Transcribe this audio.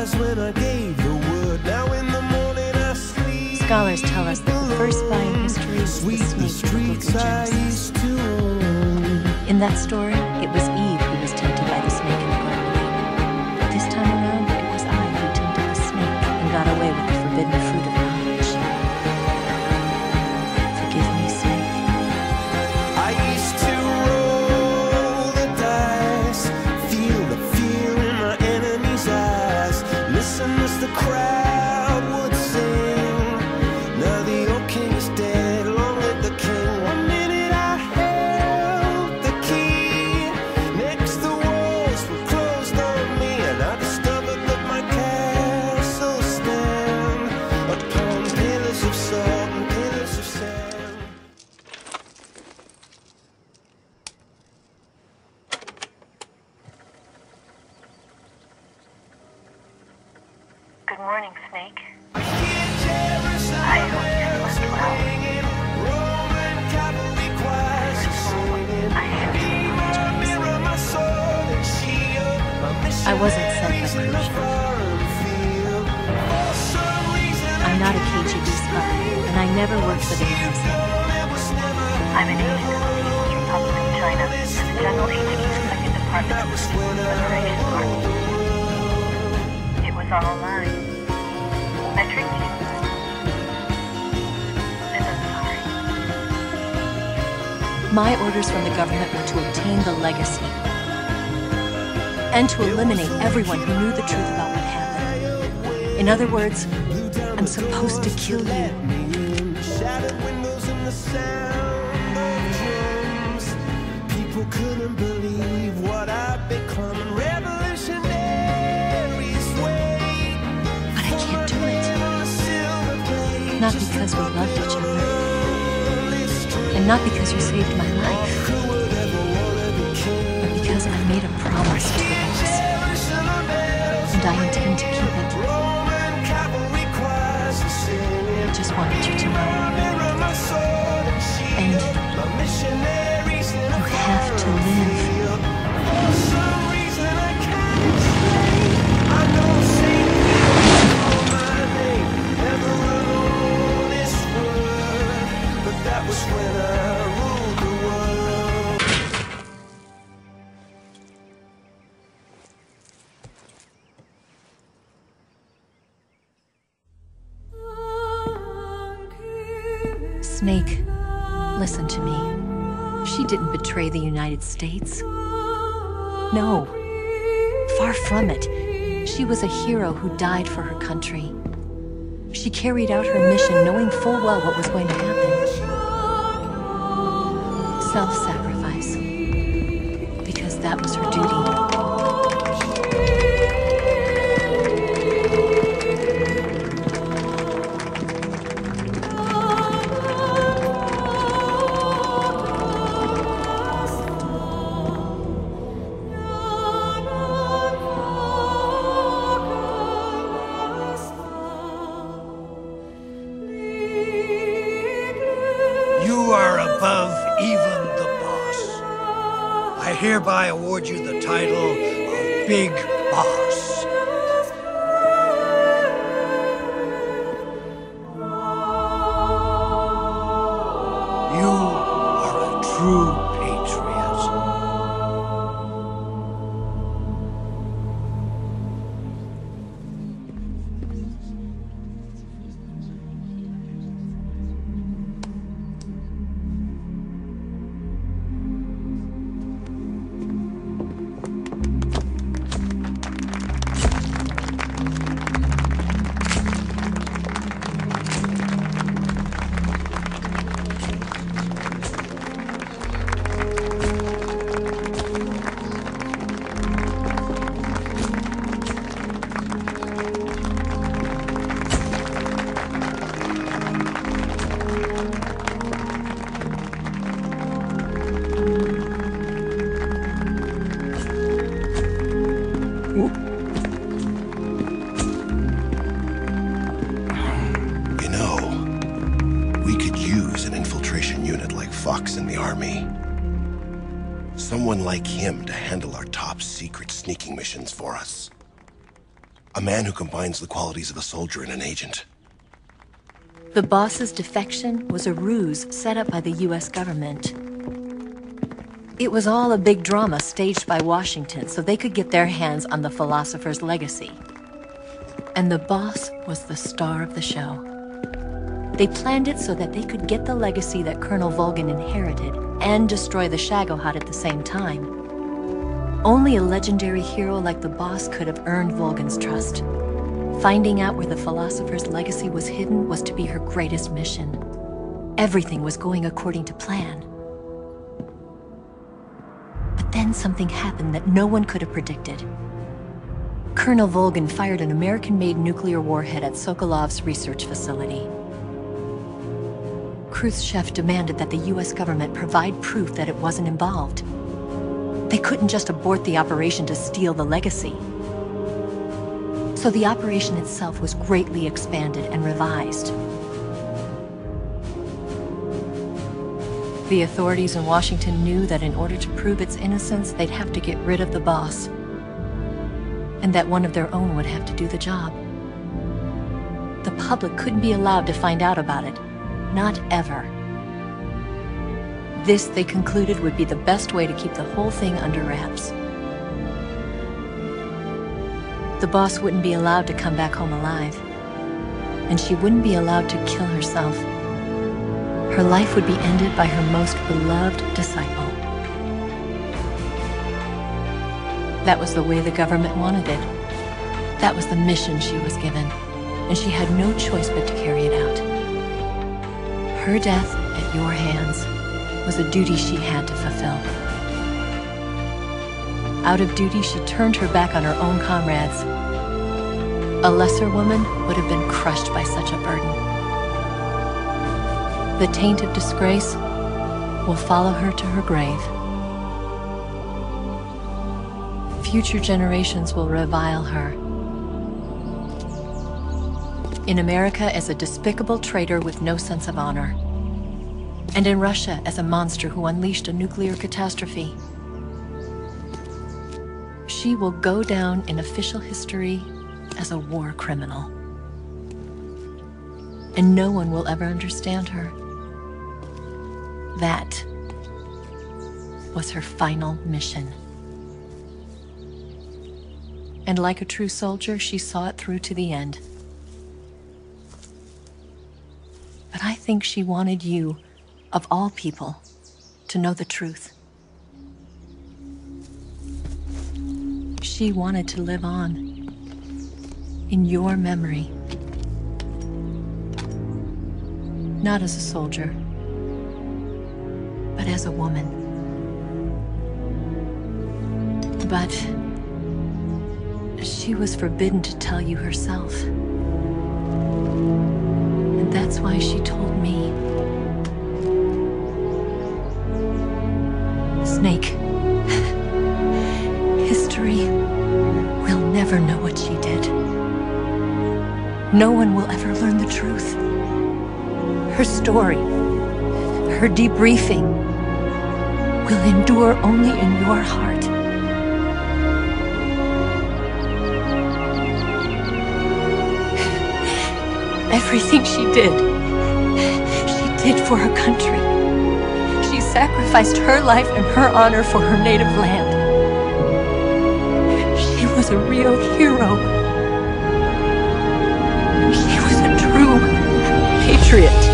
eyes when I gave the word. Now in the morning I sleep. Scholars tell us that the first spy in history was the snake in the book of Genesis. In that story, it was Eve who was tempted by the snake in the Garden of Eden. But this time around, it was I who tempted the snake and got away with the forbidden fruit of knowledge. Forgive me, snake. I used to roll the dice, feel the fear in my enemy's eyes, listen as the crowd would sing. Now the old king is dead, long live the king. 1 minute I held the key, next the walls were closed on me, and I discovered that my castle stand upon pillars of salt and pillars of sand. Good morning, Snake. I hope you slept well. Roman cavalry choirs are singing. Mirror, mirror my sword and shield. My mission I wasn't sent by in the Khrushchev. foreign field. For some reason I'm not a KGB spy, and I never worked for the NSA. I'm an agent of the People's Republic of China and the General Agent of the Second Department of the People's Liberation Army. It was all a lie. I tricked you. And I'm sorry. My orders from the government were to obtain the legacy and to eliminate everyone who knew the truth about what happened. In other words, I'm supposed to kill you. shattered windows and the sound of drums. People couldn't believe what I'd become. Revolutionaries wait. But I can't do it. Not because we loved each other. And not because you saved my life. But because I made a promise to the boss. And I intend to keep it. I just wanted you to know. And you have to live. That was when I ruled the world. Snake, listen to me. She didn't betray the United States. No, far from it. She was a hero who died for her country. She carried out her mission knowing full well what was going to happen. Self-sacrifice. Because that was her duty. You are above even the boss. I hereby award you the title of Big Boss. You are a true patriot. You know, we could use an infiltration unit like Fox in the army. Someone like him to handle our top secret sneaking missions for us. A man who combines the qualities of a soldier and an agent. The boss's defection was a ruse set up by the US government. It was all a big drama staged by Washington so they could get their hands on the philosopher's legacy. And the boss was the star of the show. They planned it so that they could get the legacy that Colonel Volgin inherited and destroy the Shagohod at the same time. Only a legendary hero like the boss could have earned Volgin's trust. Finding out where the philosopher's legacy was hidden was to be her greatest mission. Everything was going according to plan. But then something happened that no one could have predicted. Colonel Volgin fired an American-made nuclear warhead at Sokolov's research facility. Khrushchev demanded that the US government provide proof that it wasn't involved. They couldn't just abort the operation to steal the legacy. So the operation itself was greatly expanded and revised. The authorities in Washington knew that in order to prove its innocence, they'd have to get rid of the boss, and that one of their own would have to do the job. The public couldn't be allowed to find out about it. Not ever. This, they concluded, would be the best way to keep the whole thing under wraps. The boss wouldn't be allowed to come back home alive, and she wouldn't be allowed to kill herself. Her life would be ended by her most beloved disciple. That was the way the government wanted it. That was the mission she was given, and she had no choice but to carry it out. Her death at your hands was a duty she had to fulfill. Out of duty, she turned her back on her own comrades. A lesser woman would have been crushed by such a burden. The taint of disgrace will follow her to her grave. Future generations will revile her. In America as a despicable traitor with no sense of honor. And in Russia as a monster who unleashed a nuclear catastrophe. She will go down in official history as a war criminal. And no one will ever understand her. That was her final mission. And like a true soldier, she saw it through to the end. But I think she wanted you, of all people, to know the truth. She wanted to live on, in your memory. Not as a soldier, but as a woman. But she was forbidden to tell you herself. And that's why she told me. Snake, history will never know what she did. No one will ever learn the truth. Her story, her debriefing, will endure only in your heart. Everything she did for her country. She sacrificed her life and her honor for her native land. She was a real hero. She was a true patriot.